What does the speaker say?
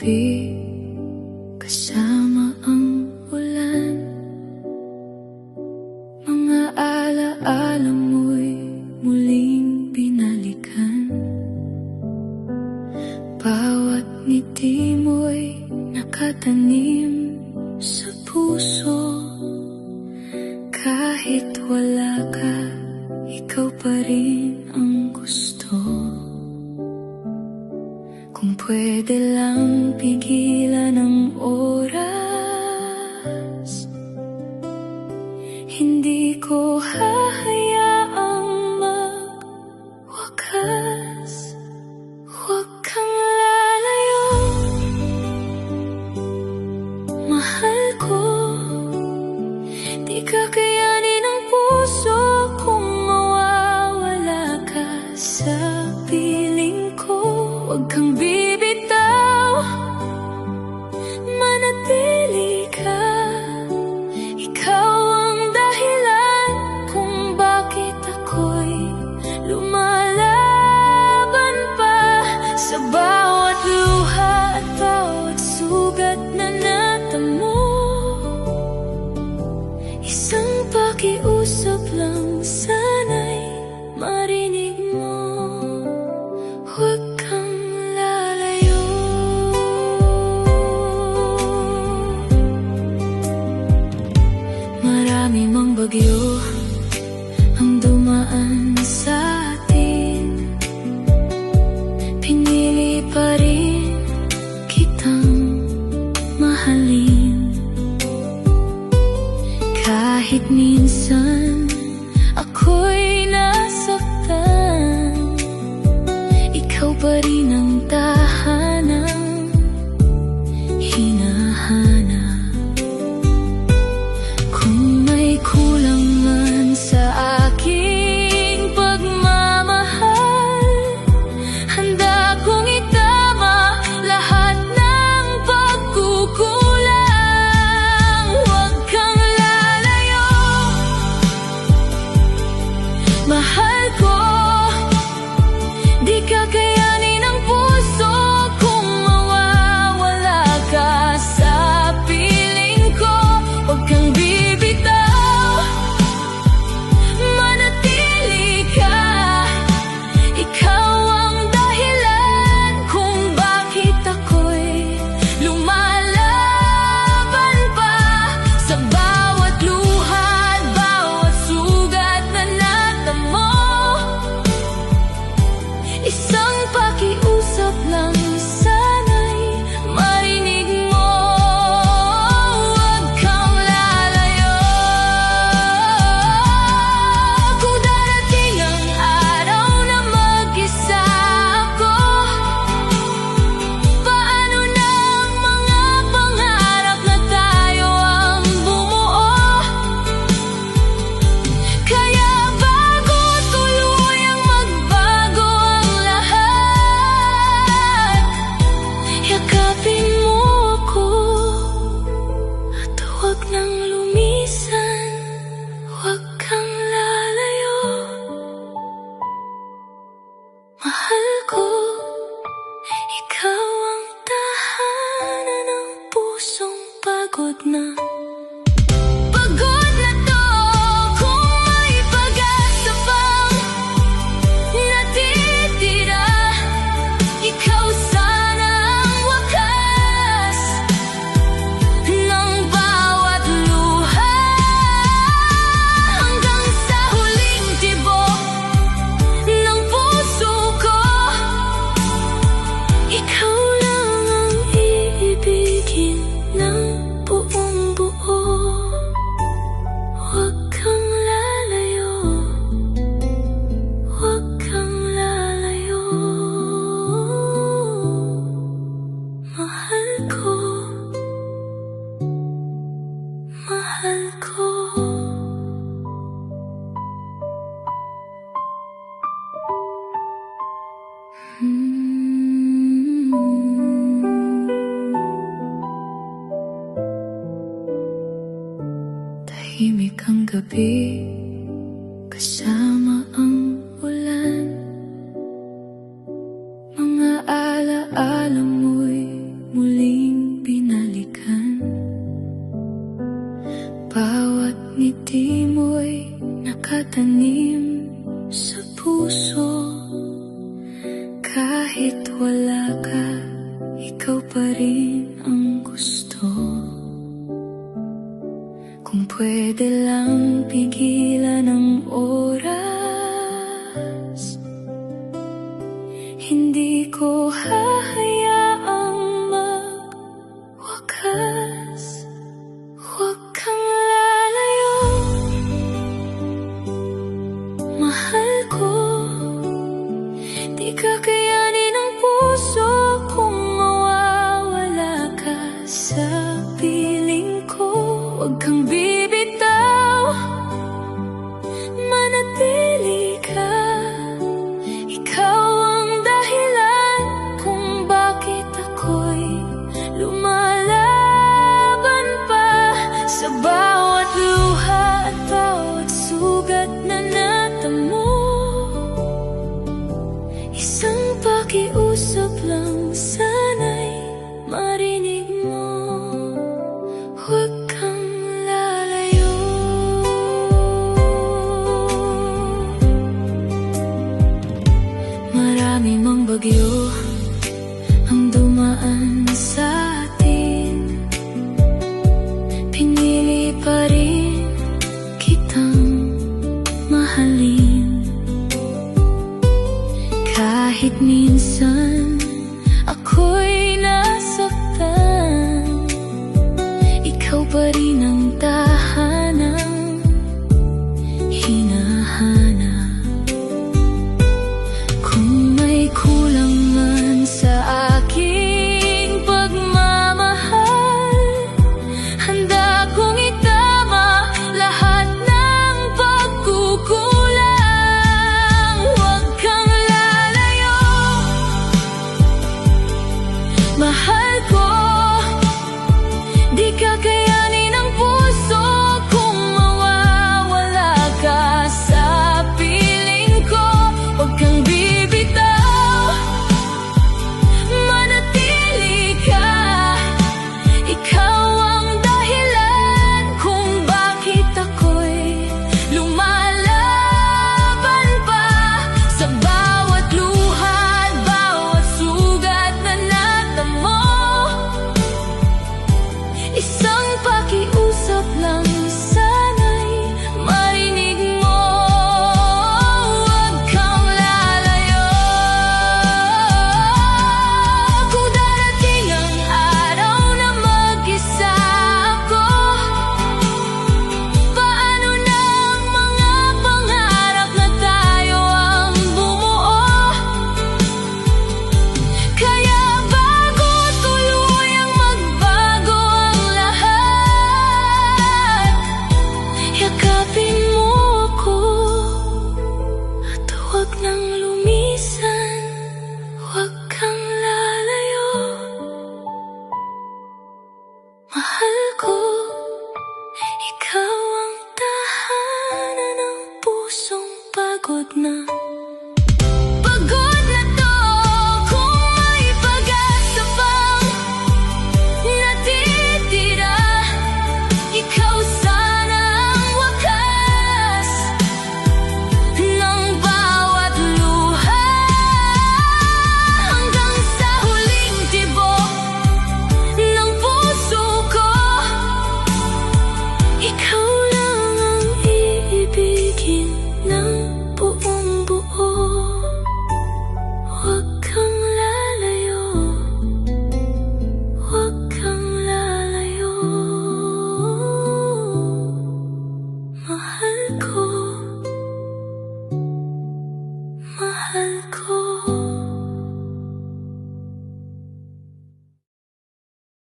gabi, kasama ang ulan. Mga alaala mo'y muling binalikan. Bawat ngiti mo'y nakatanim sa puso. Kahit wala ka, ikaw pa rin ang gusto. Kung pwede lang pigilan ang oras, hindi ko hahayaang magwakas. Huwag kang lalayo, mahal ko. Di kakayanin ng puso kung mawawala ka sa piling ko. Huwag kang bibitaw, manatili ka. Ikaw ang dahilan kung bakit ako'y lumalaban pa. Sa bawat luha at bawat sugat na natamo, isang pakiusap lang sana'y marinig mo. Huwag kang lalayo. Marami mang bagyo ang dumaan sa atin, pinili pa rin kitang mahalin. Kahit minsan ako'y nasaktan, ikaw pa rin ang tahanang hinahanap. Kung may kulang man sa aking pagmamahal, handa kong itama lahat ng pagkukulang. Huwag kang lalayo, mahal ko. Di kakayanin ng puso kung mawawala ka sa piling ko. Huwag kang bibitaw, manatili ka. Ikaw ang dahilan kung bakit ako'y lumalaban pa. Sa bawat luha at bawat sugat na natamo, isang pakiusap lang sana'y marinig mo. Huwag kang lalayo. Kung darating ang araw na mag-isa ako, paano na ang mga pangarap na tayo ang bumuo? Kaya bago tuluyang magbago ang lahat, yakapin mo ako at huwag nang lumisan. Huwag kang lalayo, mahal ko. Ikaw ang tahanan ng pusong pagod na. Pagod na to, kung may pag-asa pang natitira, ikaw sana ang wakas ng bawat luha. Hanggang sa huling tibok ng puso ko, ikaw lang ang iibigin ng buong buo. Huwag kang lalayo, huwag kang lalayo, mahal ko, mahal ko. Tahimik ang gabi, kasama ang ulan. Mga alaala mo'y muli rin ang gusto. Kung pwede lang pigilan ang oras, hindi ko hahayaang magwakas. Huwag kang lalayo, mahal ko. Di kakayanin ng puso kung mawawala ka sa piling ko. Huwag kang bibitaw, manatili ka. Ikaw ang dahilan kung bakit ako'y lumalaban pa. Sa bawat luha at bawat sugat na natamo, isang pakiusap lang sana'y marinig mo. Huwag kang lalayo. Marami mang bagyo ang dumaan sa atin, pinili pa rin kitang mahalin. Kahit minsan ako'y nasaktan, ikaw pa rin ang tahanang hinahanap. Kung may kulang man sa aking pagmamahal, handa kong itama lahat ng pagkukulang. Huwag kang lalayo, mahal ko. Di kakayanin ng puso kung mawawala ka sa piling ko. Huwag kang bibitaw, manatili ka. Ikaw ang dahilan kung bakit ako'y lumalaban pa. Sa bawat luha at bawat sugat na natamo, isang pakiusap lang sana'y marinig mo. Huwag kang lalayo. Kung darating ang araw na mag-isa ako, paano na ang mga pangarap na tayo ang bumuo? Kaya bago tuluyang magbago ang lahat, yakapin mo ako at huwag nang lumisan. Huwag kang lalayo, mahal ko. Ikaw ang tahanan ng pusong pagod na